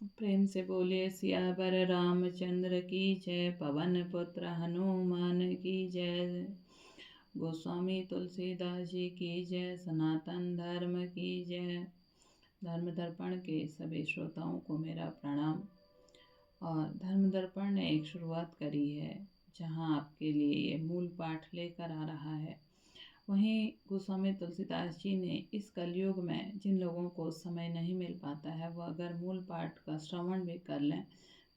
प्रेम से बोलिए सियावर रामचंद्र की जय। पवन पुत्र हनुमान की जय। गोस्वामी तुलसीदास जी की जय। सनातन धर्म की जय। धर्म दर्पण के सभी श्रोताओं को मेरा प्रणाम। और धर्म दर्पण ने एक शुरुआत करी है जहां आपके लिए ये मूल पाठ लेकर आ रहा है। वहीं गोस्वामी तुलसीदास जी ने इस कलयुग में जिन लोगों को समय नहीं मिल पाता है वह अगर मूल पाठ का श्रवण भी कर लें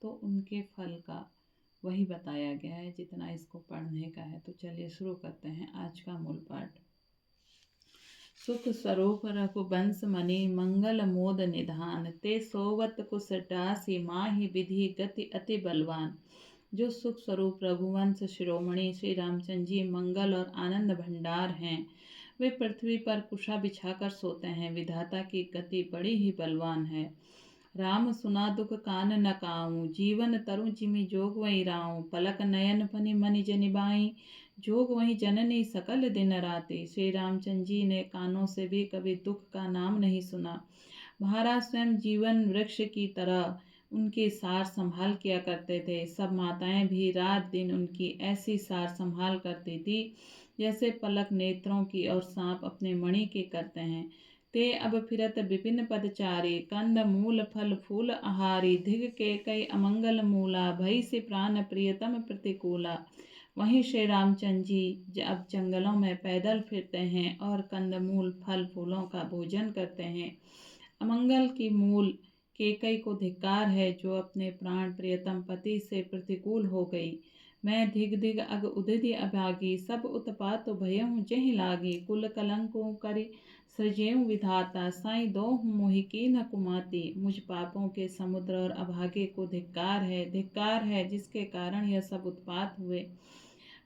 तो उनके फल का वही बताया गया है जितना इसको पढ़ने का है। तो चलिए शुरू करते हैं आज का मूल पाठ। सुख स्वरूप रघुवंश मणि मंगल मोद निधान ते सोवत कुश डासी माहि विधि गति अति बलवान। जो सुख स्वरूप रघुवंश शिरोमणि श्री रामचंद्र जी मंगल और आनंद भंडार हैं, वे पृथ्वी पर कुशा बिछाकर सोते हैं। विधाता की गति बड़ी ही बलवान है। राम सुना दुख कान न काऊं, जीवन तरु जिमि जोग वही राऊं। पलक नयन फनि मनि जनिबाई, जोग वही जननी सकल दिन राति। श्री रामचंद्र जी ने कानों से भी कभी दुख का नाम नहीं सुना। महाराज स्वयं जीवन वृक्ष की तरह उनकी सार संभाल किया करते थे। सब माताएं भी रात दिन उनकी ऐसी सार संभाल करती थी जैसे पलक नेत्रों की और सांप अपने मणि के करते हैं। ते अब फिरत विपिन पदचारी, कंद मूल फल फूल आहारी। धिग के कई अमंगल मूला, भई से प्राण प्रियतम प्रतिकूला। वहीं श्री रामचंद्र जी अब जंगलों में पैदल फिरते हैं और कंदमूल फल फूलों का भोजन करते हैं। अमंगल की मूल केकई को धिक्कार है जो अपने प्राण प्रियतम पति से प्रतिकूल हो गई। मैं धिग धिग अग उदिति अभागी, सब उत्पात भयहु जहि लागी। कुल कलंकों करि सृजेऊ विधाता, साई दोहु मोहि कीन्ह कुमाती। मुझ पापों के समुद्र और अभागे को धिक्कार है जिसके कारण यह सब उत्पात हुए।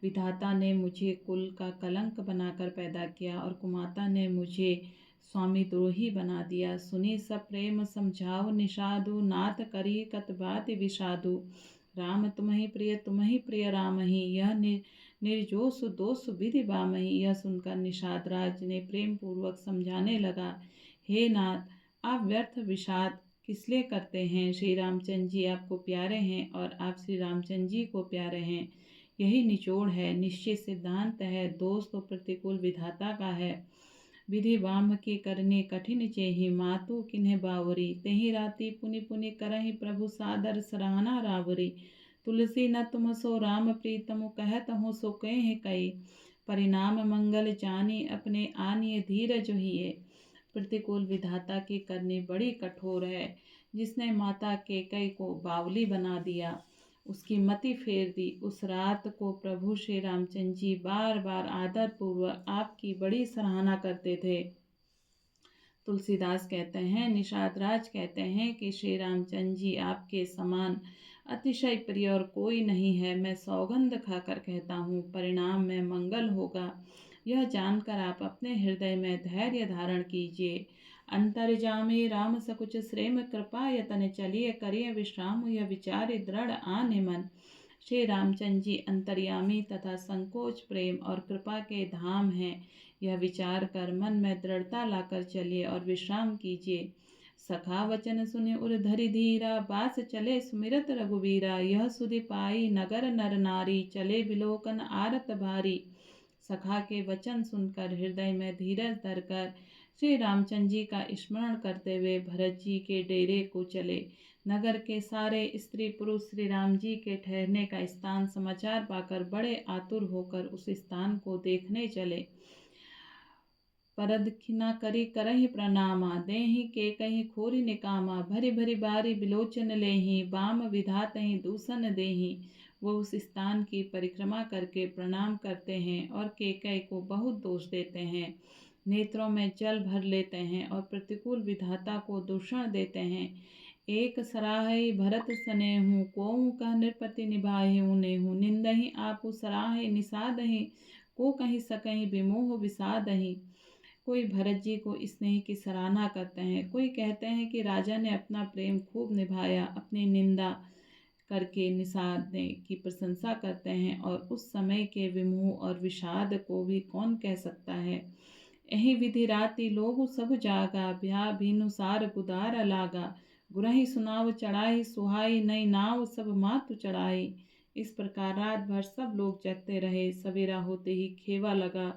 विधाता ने मुझे कुल का कलंक बनाकर पैदा किया और कुमाता ने मुझे स्वामी द्रोही बना दिया। सुनी सब प्रेम समझाओ निषादु, नाथ करी कतबाति विषादु। राम तुम्हि प्रिय राम ही, यह निर्जोष दोष विधि बामही। यह सुनकर निषाद राज ने प्रेम पूर्वक समझाने लगा, हे नाथ आप व्यर्थ विषाद किस लिए करते हैं। श्री रामचंद्र जी आपको प्यारे हैं और आप श्री रामचंद्र जी को प्यारे हैं। यही निचोड़ है, निश्चित सिद्धांत है। दोष तो प्रतिकूल विधाता का है। विधि वाम की करनी कठिन चेहि, मातु किन्हे बावरी। तेहि राति पुनि पुनि करहि प्रभु सादर सराहना रावरी। तुलसी न तुम सो राम प्रीतम, कहत हो सो कह कई। परिणाम मंगल जानी, अपने आनिय धीरज हिए। प्रतिकूल विधाता की करनी बड़ी कठोर है। जिसने माता केकई को बावली बना दिया, उसकी मति फेर दी। उस रात को प्रभु श्री रामचंद्र जी बार बार आदर पूर्वक आपकी बड़ी सराहना करते थे। तुलसीदास कहते हैं, निषाद राज कहते हैं कि श्री रामचंद्र जी आपके समान अतिशय प्रिय और कोई नहीं है। मैं सौगंध खाकर कहता हूँ, परिणाम में मंगल होगा। यह जानकर आप अपने हृदय में धैर्य धारण कीजिए। अंतर्जामी राम सकुच श्रेम, कृपा यतन चलिए करिए विश्राम। यह विचार दृढ़ आने मन। श्री रामचंद्र जी अंतर्यामी तथा संकोच प्रेम और कृपा के धाम हैं। यह विचार कर मन में दृढ़ता लाकर चलिए और विश्राम कीजिए। सखा वचन सुने उर धरि धीरा, बास चले सुमिरत रघुवीरा। यह सुधि पाई नगर नर नारी, चले विलोकन आरत भारी। सखा के वचन सुनकर हृदय में धीरज धरकर श्री रामचंद्र जी का स्मरण करते हुए भरत जी के डेरे को चले। नगर के सारे स्त्री पुरुष श्री राम जी के ठहरने का स्थान समाचार पाकर बड़े आतुर होकर उस स्थान को देखने चले। परदखिना करी करहि प्रणामा, देहि के कहीं खोरी निकामा। भरी भरी बारी बिलोचन लेहि, बाम विधातहि दूषण देहि। वो उस स्थान की परिक्रमा करके प्रणाम करते हैं और केकई को बहुत दोष देते हैं। नेत्रों में जल भर लेते हैं और प्रतिकूल विधाता को दूषण देते हैं। एक सराहई भरत सनेहु, कोउ कह नृपति निभाएहु नेहु। निंदहि आपु सराहे निषादहि, को कहीं सकहीं विमोह विषादहि। कोई भरत जी को स्नेह की सराहना करते हैं, कोई कहते हैं कि राजा ने अपना प्रेम खूब निभाया। अपनी निंदा करके निषाद की प्रशंसा करते हैं और उस समय के विमोह और विषाद को भी कौन कह सकता है। यही विधि राति लोग सब जागा, ब्याह भीनुसार गुदार लागा। गुरहि सुनाव चढ़ाई सुहाई, नई नाव सब मातु चढ़ाई। इस प्रकार रात भर सब लोग जगते रहे। सवेरा होते ही खेवा लगा।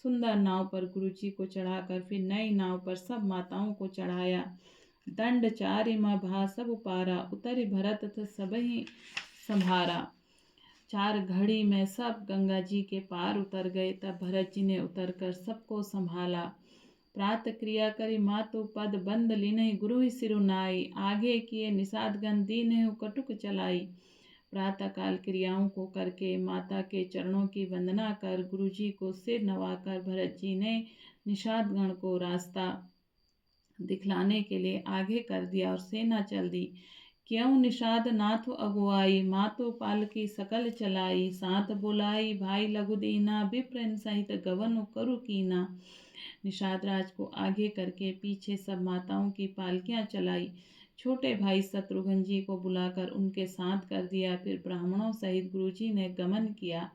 सुंदर नाव पर गुरुजी को चढ़ाकर फिर नई नाव पर सब माताओं को चढ़ाया। दंड चारि माँ भा सब उपारा, उतरि भरत सबहि संभारा। 4 घड़ी में सब गंगा जी के पार उतर गए। तब भरत जी ने उतरकर सबको संभाला। प्रात क्रिया करी मातु पद, बंद लीनहि गुरु सिरुनाई। आगे किए निषादगण दीनहि कटुक चलाई। प्रातः काल क्रियाओं को करके माता के चरणों की वंदना कर गुरुजी को सिर नवाकर भरत जी ने निषादगण को रास्ता दिखलाने के लिए आगे कर दिया और सेना चल दी। क्यों निषाद नाथ अगुआई, मातो पालकी सकल चलाई। साथ बुलाई भाई लघु दीना, विप्र सहित गवन करु कीना। निषाद राज को आगे करके पीछे सब माताओं की पालकियां चलाई। छोटे भाई शत्रुघ्न जी को बुलाकर उनके साथ कर दिया। फिर ब्राह्मणों सहित गुरुजी ने गमन किया।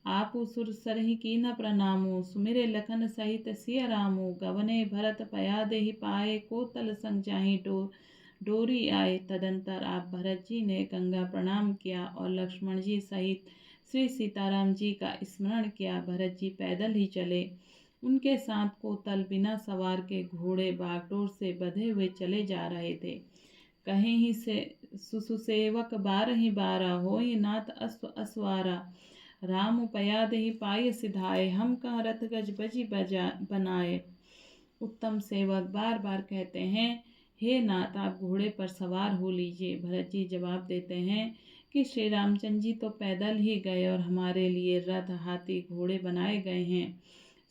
आपु सुर सरहि कीन प्रणामो, सुमिरे लखन सहित सिय रामो। गवने भरत पया देहि पाए, कोतल संग जाहि डोरी आए। तदंतर आप भरत जी ने गंगा प्रणाम किया और लक्ष्मण जी सहित श्री सीताराम जी का स्मरण किया। भरत जी पैदल ही चले। उनके साथ कोतल बिना सवार के घोड़े बागडोर से बंधे हुए चले जा रहे थे। कहीं ही से सुसेवक 12 बारह, होई नाथ अश्व असवारा। राम पया देहि पाय सिधाए, हम कहाँ रथ गज बजी बनाए। उत्तम सेवक बार बार कहते हैं, हे नाथ आप घोड़े पर सवार हो लीजिए। भरत जी जवाब देते हैं कि श्री रामचंद्र जी तो पैदल ही गए और हमारे लिए रथ हाथी घोड़े बनाए गए हैं।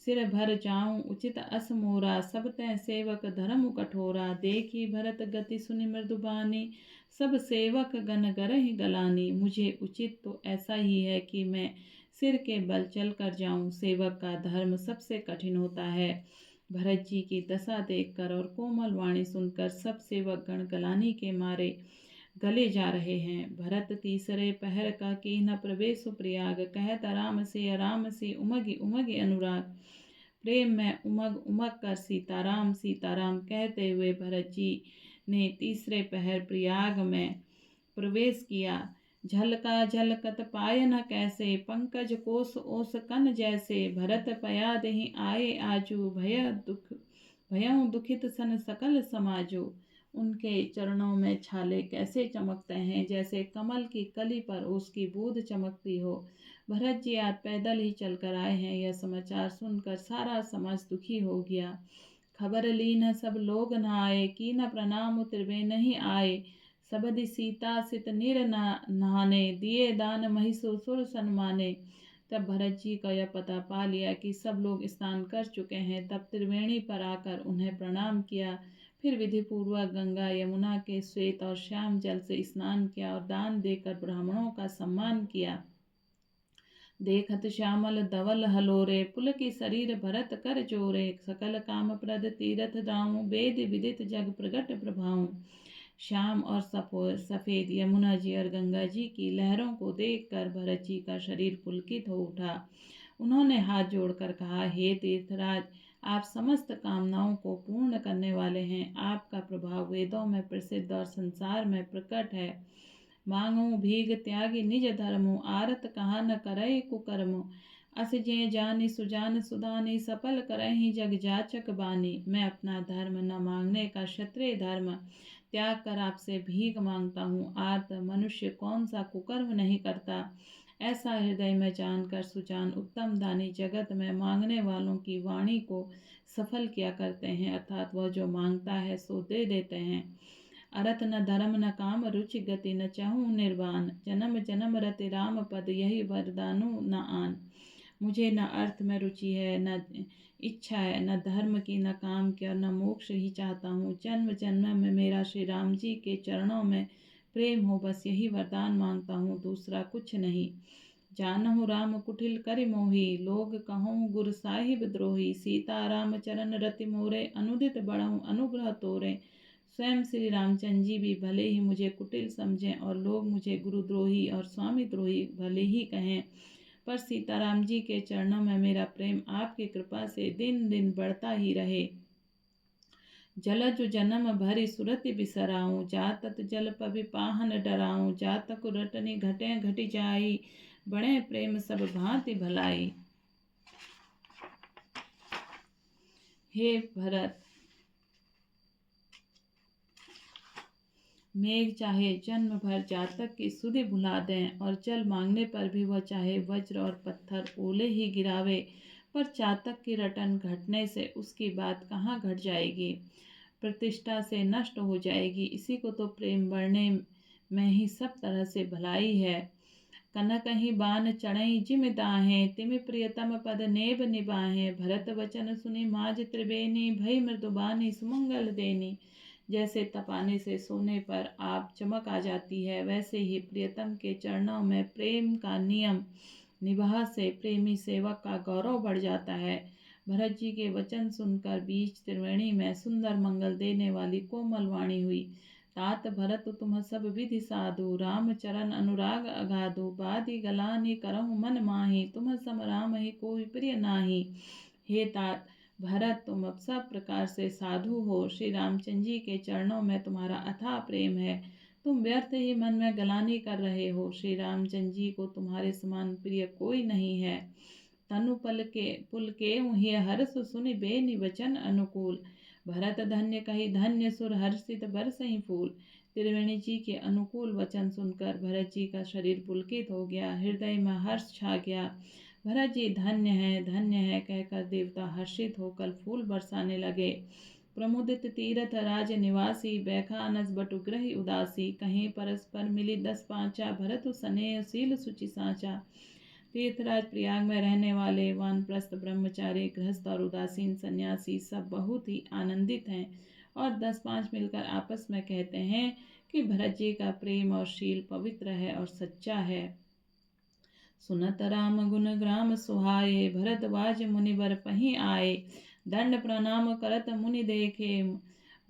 सिर भर जाऊं उचित अस मोरा, सब तै सेवक धर्म कठोरा। देखी भरत गति सुनि मृदुबानी, सब सेवक गण गरहि गलानी। मुझे उचित तो ऐसा ही है कि मैं सिर के बल चल कर जाऊं। सेवक का धर्म सबसे कठिन होता है। भरत जी की दशा देखकर और कोमल वाणी सुनकर सब सेवक गण गलानी के मारे गले जा रहे हैं। भरत तीसरे पहर का कीन्ह प्रवेश प्रयाग, कहत राम से उमगी उमगी अनुराग। प्रेम में उमग उमग कर सीताराम सीताराम कहते हुए भरत जी ने तीसरे पहर प्रयाग में प्रवेश किया। झलका झलकत पाय न कैसे, पंकज कोस ओस कन जैसे। भरत पया देहि आए आजू, भयउ दुखित सन सकल समाजो। उनके चरणों में छाले कैसे चमकते हैं, जैसे कमल की कली पर उसकी बूंद चमकती हो। भरत जी आज पैदल ही चलकर आए हैं। यह समाचार सुनकर सारा समाज दुखी हो गया। खबर लीन सब लोग न आए, कीन प्रणाम त्रिवे नहीं आए। सबदि सीता सित निर नहाने, दिए दान महिषासुर सन्माने। तब भरत जी का यह पता पा लिया कि सब लोग स्नान कर चुके हैं। तब त्रिवेणी पर आकर उन्हें प्रणाम किया। फिर विधि पूर्वक गंगा यमुना के श्वेत और श्याम जल से स्नान किया और दान देकर ब्राह्मणों का सम्मान किया। देखत श्यामल धवल हलोरे, पुलकी शरीर भरत कर जोरे। सकल काम प्रद तीरथ दाऊं, वेद विदित जग प्रगट प्रभाऊं। श्याम और सफेद यमुना जी और गंगा जी की लहरों को देखकर भरत जी का शरीर पुलकित हो उठा। उन्होंने हाथ जोड़कर कहा, हे तीर्थराज, आप समस्त कामनाओं को पूर्ण करने वाले हैं। आपका प्रभाव वेदों में प्रसिद्ध और संसार में प्रकट है। मांगो भीग त्यागी निज धर्मो, आरत कहा न करय कुकर्मो। अस जे जानी सुजान सुदानी, सफल करहि जग जाचक बानी। मैं अपना धर्म न मांगने का क्षत्रिय धर्म त्याग कर आपसे भीख मांगता हूँ। आर्त मनुष्य कौन सा कुकर्म नहीं करता। ऐसा हृदय में जानकर सुजान उत्तम दानी जगत में मांगने वालों की वाणी को सफल किया करते हैं, अर्थात वह जो मांगता है सो दे देते हैं। अरथ न धर्म न काम, रुचि गति न चाहूँ निर्वाण। जन्म जन्म रति राम पद, यही वरदानु न आन। मुझे न अर्थ में रुचि है, न इच्छा है, न धर्म की, न काम की, और न मोक्ष ही चाहता हूँ। जन्म जन्म में मेरा श्री राम जी के चरणों में प्रेम हो, बस यही वरदान मांगता हूँ, दूसरा कुछ नहीं। जानहु राम कुटिल करि मोहि, लोग कहूँ गुर साहिब द्रोही। सीता राम चरण रति मोरे, अनुदित बढ़ऊँ अनुग्रह तोरे। स्वयं श्री रामचंद्र जी भी भले ही मुझे कुटिल समझें और लोग मुझे गुरुद्रोही और स्वामी द्रोही भले ही कहें, पर सीताराम जी के चरणों में मेरा प्रेम आपकी कृपा से दिन दिन बढ़ता ही रहे। जलजु जन्म भरी सुरति बिसराऊं, जातत जल पवि पाहन डराऊं, जातक रटनी घटे घटी जाई, बड़े प्रेम सब भांति भलाई। हे भरत, मेघ चाहे जन्म भर जातक की सुधि भुला दें, और जल मांगने पर भी वह चाहे वज्र और पत्थर ओले ही गिरावे, पर चातक की रटन घटने से उसकी बात कहाँ घट जाएगी, प्रतिष्ठा से नष्ट हो जाएगी। इसी को तो प्रेम बढ़ने में ही सब तरह से भलाई है। कनक ही बान चढ़ई जिम दाहें, तिमि प्रियतम पद नेब निबाहें, भरत वचन सुनि माज त्रिबेनी, भई मृदुबानी सुमंगल देनी। जैसे तपाने से सोने पर आप चमक आ जाती है, वैसे ही प्रियतम के चरणों में प्रेम का नियम निभा से प्रेमी सेवक का गौरव बढ़ जाता है। भरत जी के वचन सुनकर बीच त्रिवेणी में सुंदर मंगल देने वाली कोमल वाणी हुई। तात भरत तुम सब विधि साधु, राम चरण अनुराग अगाधु, बादी गलानी करहु मन माही, तुम सम राम ही कोई प्रिय नाही। हे तात भरत, तुम अब सब प्रकार से साधु हो, श्री रामचंद्र जी के चरणों में तुम्हारा अथाह प्रेम है। तुम व्यर्थ ही मन में गलानी कर रहे हो, श्री रामचंद्र जी को तुम्हारे समान प्रिय कोई नहीं है। तनु पुल के ही हर्ष सुनि बेनि वचन अनुकूल, भरत धन्य कही धन्य सुर हर्षित बरसहि फूल। त्रिवेणी जी के अनुकूल वचन सुनकर भरत जी का शरीर पुलकित हो गया, हृदय में हर्ष छा गया। भरत जी धन्य है कहकर देवता हर्षित होकर फूल बरसाने लगे। प्रमुदित तीरथ राज निवासी, बैखा अनस बटुग्रही उदासी, कहीं परस्पर मिली 10 पांचा, भरत स्नेह शील सुचि साचा। तीर्थराज प्रयाग में रहने वाले वानप्रस्थ ब्रह्मचारी, गृहस्थ और उदासीन सन्यासी सब बहुत ही आनंदित हैं, और 10-5 मिलकर आपस में कहते हैं कि भरत जी का प्रेम और शील पवित्र है और सच्चा है। सुनत राम गुण ग्राम सुहाए, भरद्वाज मुनिवर पहीं आए, दंड प्रणाम करत मुनि देखे,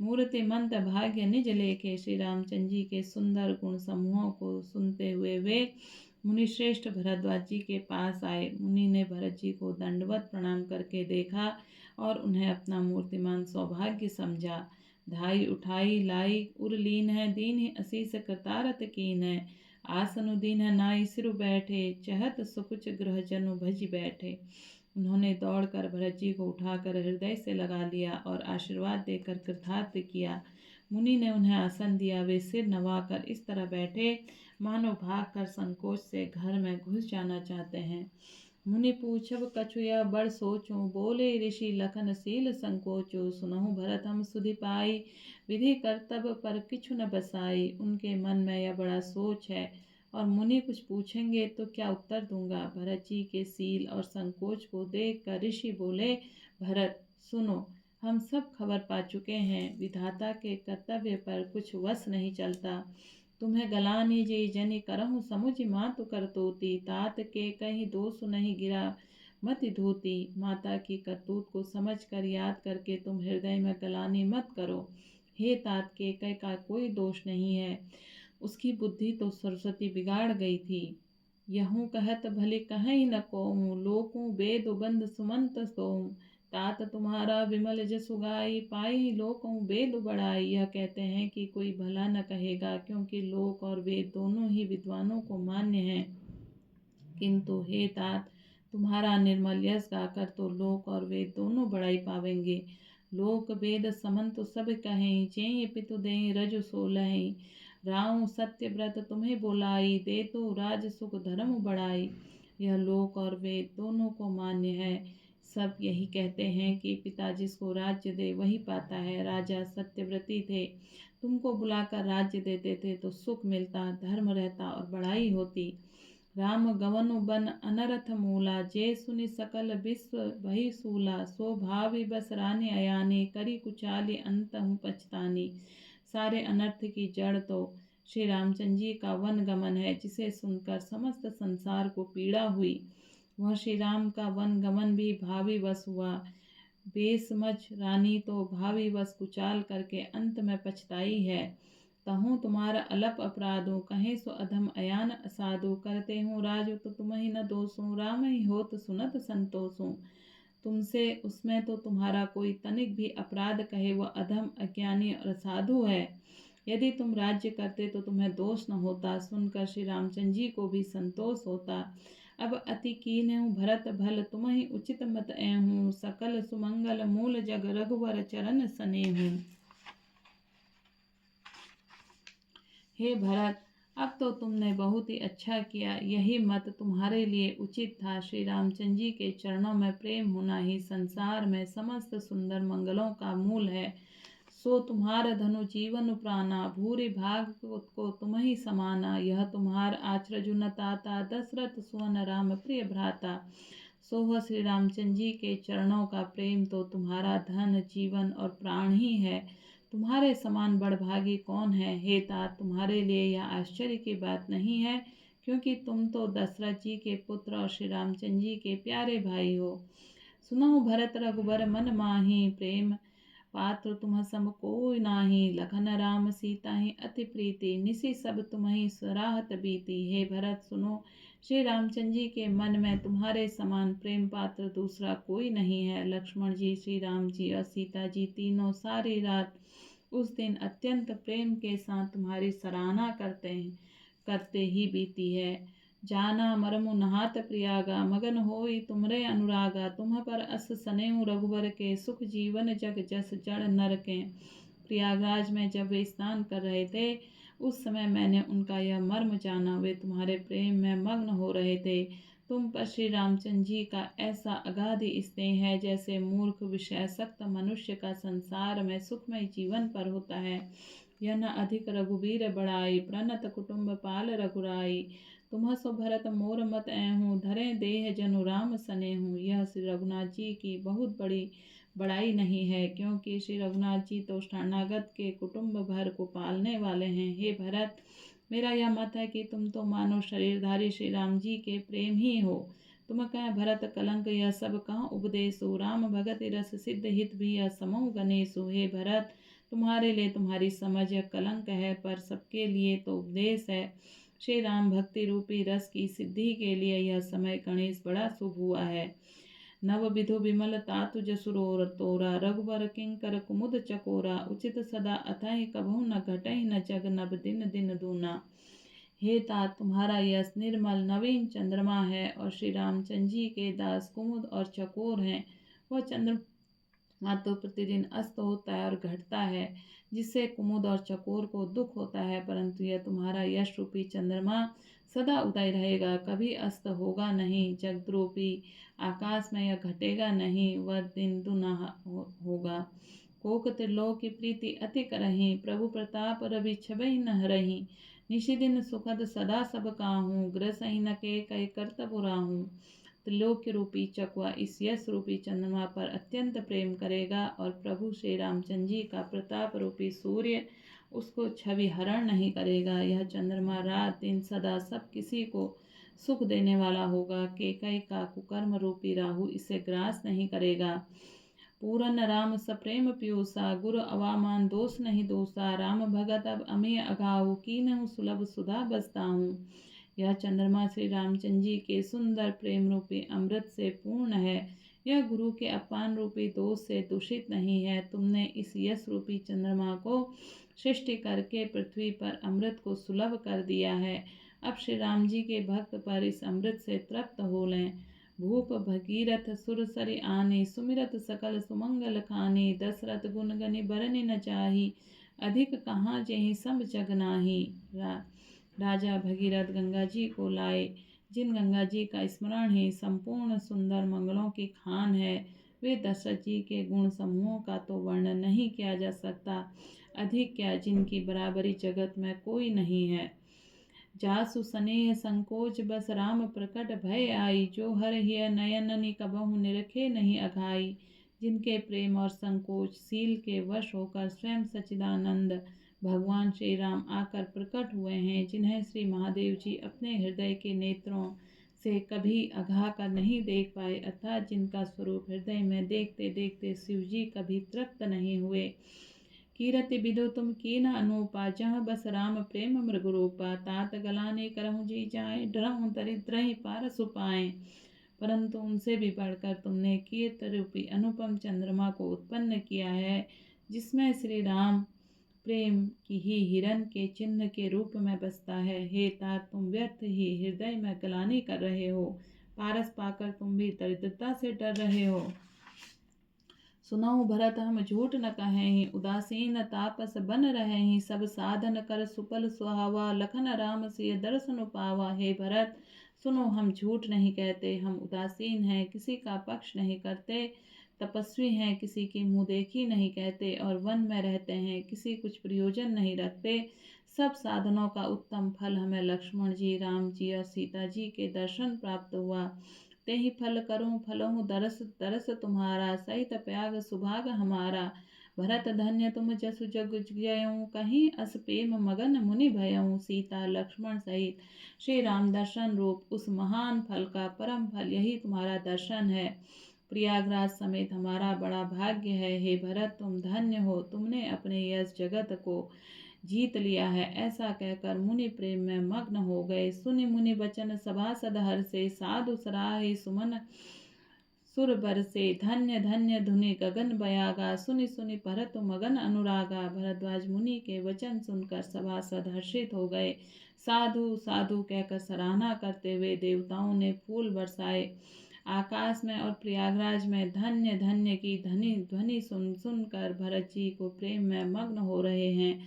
मूर्ति मंत भाग्य निज लेखे। श्री रामचंद्र जी के सुंदर गुण समूहों को सुनते हुए वे मुनि श्रेष्ठ भरद्वाज जी के पास आए। मुनि ने भरत जी को दंडवत प्रणाम करके देखा और उन्हें अपना मूर्तिमान सौभाग्य समझा। धाई उठाई लाई उरलीन है, दीन असीस कृतारत कीन है, आसनु दीन नाई सिरु बैठे, चहत सुकुच गृह जनु भज बैठे। उन्होंने दौड़कर भरत जी को उठाकर हृदय से लगा लिया और आशीर्वाद देकर कृतार्थ किया। मुनि ने उन्हें आसन दिया। वे सिर नवाकर इस तरह बैठे मानो भाग कर संकोच से घर में घुस जाना चाहते हैं। मुनि पूछब कछु यह बड़ सोचो, बोले ऋषि लखन सील संकोचो, सुनहु भरत हम सुधि पाई, विधि कर्तव्य पर किछु न बसाई। उनके मन में यह बड़ा सोच है और मुनि कुछ पूछेंगे तो क्या उत्तर दूंगा। भरत जी के सील और संकोच को देख कर ऋषि बोले, भरत सुनो, हम सब खबर पा चुके हैं, विधाता के कर्तव्य पर कुछ वश नहीं चलता। तुम्हें गलानी जी जनि करहु समुझ मातु करतोती, तात के कहीं दोष नहीं गिरा मत धोती। माता की करतूत को समझ कर याद करके तुम हृदय में गलानी मत करो। हे तात के कई का कोई दोष नहीं है, उसकी बुद्धि तो सरस्वती बिगाड़ गई थी। यहूँ कहत भले कहीं न कोहूँ, लोकूँ वेद बंद सुमंत सोऊँ, तात तुम्हारा विमल जसु गाई, पाई लोकों वेद बढ़ाई। यह कहते हैं कि कोई भला न कहेगा, क्योंकि लोक और वेद दोनों ही विद्वानों को मान्य हैं, किंतु हे तात तुम्हारा निर्मल यश गाकर तो लोक और वेद दोनों बड़ाई पावेंगे। लोक वेद समंत सब कहें, चेय पितु दें रजु सोलहें, राम सत्य व्रत तुम्हें बोलाई, दे तो राज सुख धर्म बढ़ाई। यह लोक और वेद दोनों को मान्य है। सब यही कहते हैं कि पिता जिसको राज्य दे वही पाता है। राजा सत्यव्रती थे, तुमको बुलाकर राज्य देते थे तो सुख मिलता, धर्म रहता और बढ़ाई होती। राम गवनु बन अनरथ मूला, जे सुनि सकल विश्व वही सूला, सो भावी बस रानी अयानी, करी कुचाली अंत हूँ पछतानी। सारे अनर्थ की जड़ तो श्री रामचंद्र जी का वन गमन है, जिसे सुनकर समस्त संसार को पीड़ा हुई। वह श्री राम का वन गमन भी भावी वश हुआ। बेसमझ रानी तो भावी वश कुचाल करके अंत में पछताई है। तहूँ तुम्हारा अलप अपराधो, कहें सो अधम अयान असाधु, करते हूँ राज तो तुम ही न दोषों, राम ही होत सुनत संतोषों। तुमसे उसमें तो तुम्हारा कोई तनिक भी अपराध कहे वह अधम, अज्ञानी और असाधु है। यदि तुम राज्य करते तो तुम्हें दोष न होता। सुनकर श्री रामचंद्र जी को भी संतोष होता। अब अति कीन्हु भरत भल तुम ही उचित मत ऐहूँ, सकल सुमंगल मूल जग रघुवर चरण सनेहू। हे भरत, अब तो तुमने बहुत ही अच्छा किया। यही मत तुम्हारे लिए उचित था। श्री रामचंद्र जी के चरणों में प्रेम होना ही संसार में समस्त सुंदर मंगलों का मूल है। सो तुम्हार धनु जीवन प्राणा, भूरि भाग को तुम ही समाना। यह तुम्हार आचरजु न ताता, दशरथ सुवन राम प्रिय भ्राता। सोह श्री रामचंद्र जी के चरणों का प्रेम तो तुम्हारा धन, जीवन और प्राण ही है। तुम्हारे समान बड़भागी कौन है। हे तात, तुम्हारे लिए यह आश्चर्य की बात नहीं है, क्योंकि तुम तो दशरथ जी के पुत्र और श्री रामचंद्र जी के प्यारे भाई हो। सुनहु भरत रघुबर मन माही, प्रेम पात्र तुम सम कोई नाही। लखन राम सीता ही अति प्रीति, निसि सब तुम्हि सराहत बीती। हे भरत सुनो, श्री रामचंद्र जी के मन में तुम्हारे समान प्रेम पात्र दूसरा कोई नहीं है। लक्ष्मण जी, श्री राम जी और सीता जी तीनों सारी रात उस दिन अत्यंत प्रेम के साथ तुम्हारी सराहना करते ही बीती है। जाना मरमु नहात प्रियागा, मगन होई तुमरे अनुरागा। तुम पर अस सनेहु रघुबर के, सुख जीवन जग जस जड़ नर के। प्रयागराज में जब वे स्नान कर रहे थे, उस समय मैंने उनका यह मर्म जाना। वे तुम्हारे प्रेम में मग्न हो रहे थे। तुम पर श्री रामचंद्र जी का ऐसा अगाध स्नेह है, जैसे मूर्ख विषयासक्त मनुष्य का संसार में सुखमय जीवन पर होता है। यह न अधिक रघुबीर बड़ाई, प्रणत कुटुम्ब पाल रघुराई। तुम सो भरत मोर मत ऐहूँ, धरे देह जनु राम सनेहू। यह श्री रघुनाथ जी की बहुत बड़ी बड़ाई नहीं है, क्योंकि श्री रघुनाथ जी तो शरणागत के कुटुम्ब भर को पालने वाले हैं। हे भरत, मेरा यह मत है कि तुम तो मानो शरीरधारी श्री राम जी के प्रेम ही हो। तुम कह भरत कलंक यह सब कहाँ उपदेशु, राम भगत रस सिद्ध हित भी यह समूह गणेशु। हे भरत, तुम्हारे लिए तुम्हारी समझ यह कलंक है, पर सबके लिए तो उपदेश है। श्री राम भक्ति रूपी रस की सिद्धि के लिए यह समय गणेश बड़ा शुभ हुआ है। नव विधु विमल तातु जसुरोर तोरा, रघुबर किंकर कुमुद चकोरा। उचित सदा अतहि कभू न घटहि, न जग नव दिन दिन दूना। हे तात, तुम्हारा यश निर्मल नवीन चंद्रमा है, और श्री रामचंद्र जी के दास कुमुद और चकोर हैं। वह चंद्रमा तो प्रतिदिन अस्त होता है और घटता है, जिससे कुमुद और चकोर को दुख होता है, परंतु यह तुम्हारा यश रूपी चंद्रमा सदा उदय रहेगा, कभी अस्त होगा नहीं। जगद्रूपी आकाश में यह घटेगा नहीं, वह दिन दुना होगा। कोक त्रिलोक की प्रीति अति करहीं, प्रभु प्रताप रवि छबहि न हरहीं। निशिदिन सुखद सदा सब काहूँ, ग्रसहि न के कई कर्तव्य राहूँ। त्रिलोक्य रूपी चकवा इस यश रूपी चंद्रमा पर अत्यंत प्रेम करेगा, और प्रभु श्री रामचंद्र जी का प्रताप रूपी सूर्य उसको छवि हरण नहीं करेगा। यह चंद्रमा रात दिन सदा सब किसी को सुख देने वाला होगा। केकई का कुकर्म रूपी राहु इसे ग्रास नहीं करेगा। पूरन राम सप्रेम पीयूषा, गुरु अवामान दोष नहीं दोषा। राम भगत अब अमेय अगाऊ, कीनहु सुलभ सुधा बसताहूँ। यह चंद्रमा श्री रामचंद्र जी के सुंदर प्रेम रूपी अमृत से पूर्ण है। यह गुरु के अपान रूपी दोष से दूषित नहीं है। तुमने इस यश रूपी चंद्रमा को सृष्टि करके पृथ्वी पर अमृत को सुलभ कर दिया है। अब श्री राम जी के भक्त पर इस अमृत से तृप्त हो लें। भूप भगीरथ सुरसरि आने, सुमिरत सकल सुमंगल खाने। दशरथ गुण गनि बरनि न चाही, अधिक कहाँ जेहि सम जग नाही। राजा भगीरथ गंगा जी को लाए, जिन गंगा जी का स्मरण ही संपूर्ण सुंदर मंगलों की खान है। वे दशरथ जी के गुण समूहों का तो वर्णन नहीं किया जा सकता, अधिक क्या जिनकी बराबरी जगत में कोई नहीं है। जासु स्नेह संकोच बस राम प्रकट भय आई, जो हर हिय नयन कबहु निरखे नहीं अघाई। जिनके प्रेम और संकोच शील के वश होकर स्वयं सच्चिदानंद भगवान श्री राम आकर प्रकट हुए हैं, जिन्हें श्री महादेव जी अपने हृदय के नेत्रों से कभी अघा कर नहीं देख पाए, अर्थात जिनका स्वरूप हृदय में देखते देखते शिव जी कभी तृप्त नहीं हुए। कीरति विदु तुम कीन अनूपा, जहाँ बस राम प्रेम मृग रूपा। तात गलाने करहु जी जाए, डरहु दरिद्र ही पार सुपाए। परंतु उनसे भी बढ़कर तुमने कीर्त रूपी अनुपम चंद्रमा को उत्पन्न किया है, जिसमें श्री राम प्रेम की ही हिरण के चिन्ह के रूप में बसता है। हे तात, तुम व्यर्थ ही हृदय में ग्लानि कर रहे हो, पारस पाकर तुम भी दरिद्रता से डर रहे हो। सुनऊ भरत, हम झूठ न कहें, उदासीन तापस बन रहे, सब साधन कर सुपल सुहावा, लखन राम सिय दर्शन पावा। हे भरत सुनो, हम झूठ नहीं कहते, हम उदासीन हैं, किसी का पक्ष नहीं करते, तपस्वी हैं, किसी की मुँह देखी नहीं कहते, और वन में रहते हैं, किसी कुछ प्रयोजन नहीं रखते। सब साधनों का उत्तम फल हमें लक्ष्मण जी, राम जी और सीता जी के दर्शन प्राप्त हुआ। ते ही फल करूं फलहूँ दरस दरस तुम्हारा, सहित प्याग सुभाग हमारा। भरत धन्य तुम जसु जग जयऊँ, कहीं अस प्रेम मगन मुनि भयऊँ। सीता लक्ष्मण सहित श्री राम दर्शन रूप उस महान फल का परम फल यही तुम्हारा दर्शन है। प्रयागराज समेत हमारा बड़ा भाग्य है। हे भरत, तुम धन्य हो, तुमने अपने यश जगत को जीत लिया है। ऐसा कहकर मुनि प्रेम में मग्न हो गए। सुनि मुनि वचन सभासद हर्षे, साधु सराहे सुमन सुर बरसे। धन्य धन्य धुनि गगन बयागा, सुनि सुनि भरत मगन अनुरागा। भरद्वाज मुनि के वचन सुनकर सभासद हर्षित हो गए। साधु साधु कहकर सराहना करते हुए देवताओं ने फूल बरसाए। आकाश में और प्रयागराज में धन्य धन्य की ध्वनि सुन सुनकर भरत जी को प्रेम में मग्न हो रहे हैं।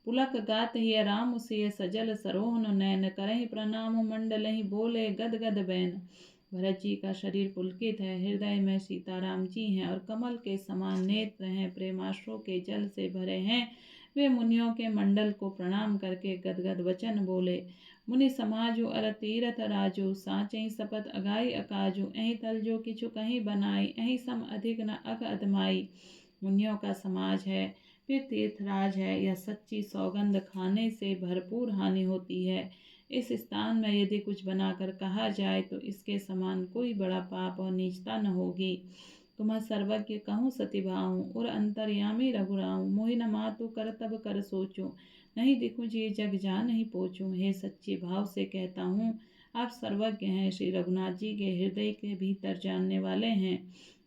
पुलक गात ही राम सिय सजल सरोहन नैन, करहि प्रणाम मंडलहि बोले गद गद बैन। भरत जी का शरीर पुलकित है, हृदय में सीताराम जी हैं और कमल के समान नेत्र हैं, प्रेमाश्रु के जल से भरे हैं। वे मुनियों के मंडल को प्रणाम करके गदगद वचन बोले। मुनि समाजु अर तीरथ राजू, साचई सपत अगाई अकाजू। अहि तल जो किछु कहीं बनाई, अहि सम अधिक न अग अधमाई। मुनियों का समाज है, फिर तीर्थराज है, यह सच्ची सौगंध खाने से भरपूर हानि होती है। इस स्थान में यदि कुछ बनाकर कहा जाए तो इसके समान कोई बड़ा पाप और नीचता न होगी। तुम्हें सर्वज्ञ कहूँ सतिभाऊँ, और अंतर्यामी रघुराऊँ। मोहि न मातु कर तब कर सोचूं, नहीं दिखूं जी जग जा नहीं पोचूं। हे सच्चे भाव से कहता हूँ, आप सर्वज्ञ हैं, श्री रघुनाथ जी के हृदय के भीतर जानने वाले हैं।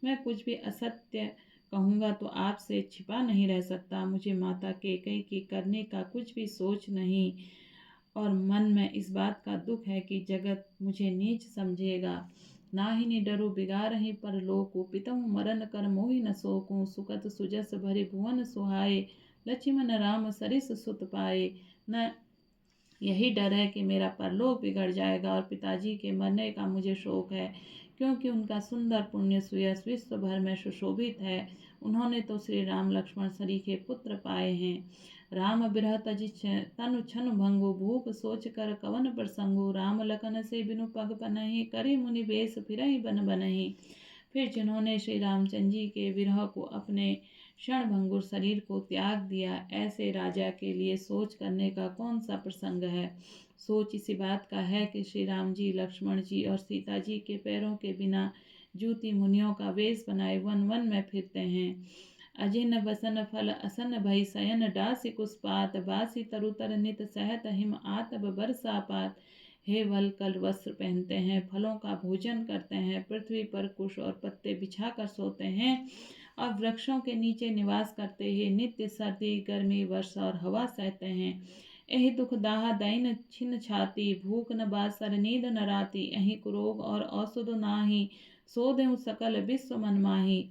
मैं कुछ भी असत्य कहूँगा तो आपसे छिपा नहीं रह सकता। मुझे माता कैकेयी की करने का कुछ भी सोच नहीं, और मन में इस बात का दुख है कि जगत मुझे नीच समझेगा। नाहिनी डरो बिगारहि पर लोकु, पितहु मरन कर मोहि न सोकूं। सुकत सुजस भरि भुवन सुहाए, लक्ष्मण राम सरिस सुत पाए। न यही डर है कि मेरा परलोक बिगड़ जाएगा, और पिताजी के मरने का मुझे शोक है, क्योंकि उनका सुंदर पुण्य सुयश विश्व भर में सुशोभित है। उन्होंने तो श्री राम लक्ष्मण सरीखे पुत्र पाए हैं। राम बिरह तजि तनु छनु भंगु, भूप सोच कर कवन प्रसंगु। राम लखन से बिनु पग पनहि, करि मुनि बेश फिरहि बन बनहि। फिर जिन्होंने श्री रामचंद्र जी के विरह को अपने क्षणभंगुर शरीर को त्याग दिया, ऐसे राजा के लिए सोच करने का कौन सा प्रसंग है। सोच इसी बात का है कि श्री राम जी, लक्ष्मण जी और सीता जी के पैरों के बिना जूती मुनियों का वेश बनाए वन वन में फिरते हैं। अजिन बसन फल असन भई शयन, डासी कुसपात बासी तरुतर नित सहत हिम आतब बरसापात। हे वल्कल वस्त्र पहनते हैं, फलों का भोजन करते हैं, पृथ्वी पर कुश और पत्ते बिछाकर सोते हैं, और वृक्षों के नीचे निवास करते ही नित्य सर्दी गर्मी वर्षा और हवा सहते हैं। एहि दुख दाह दैन छिन छाती, भूख न बासर नींद न राती। अहि कुरोग और औषध नाही, सो देऊं सकल विश्व मन माही।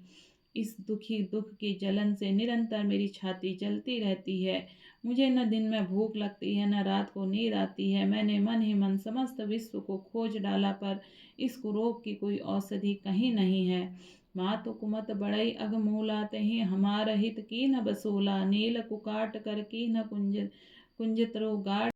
इस दुख की जलन से निरंतर मेरी छाती जलती रहती है। मुझे न दिन में भूख लगती है, न रात को नींद आती है। मैंने मन ही मन समस्त विश्व को खोज डाला, पर इस कुरोग की कोई औषधि कहीं नहीं है। मातु कुमत बड़ई अग मूला, तहि हमार हित की न बसोला। नील कुकाट कर की न कुंज कुंजतरो गाढ़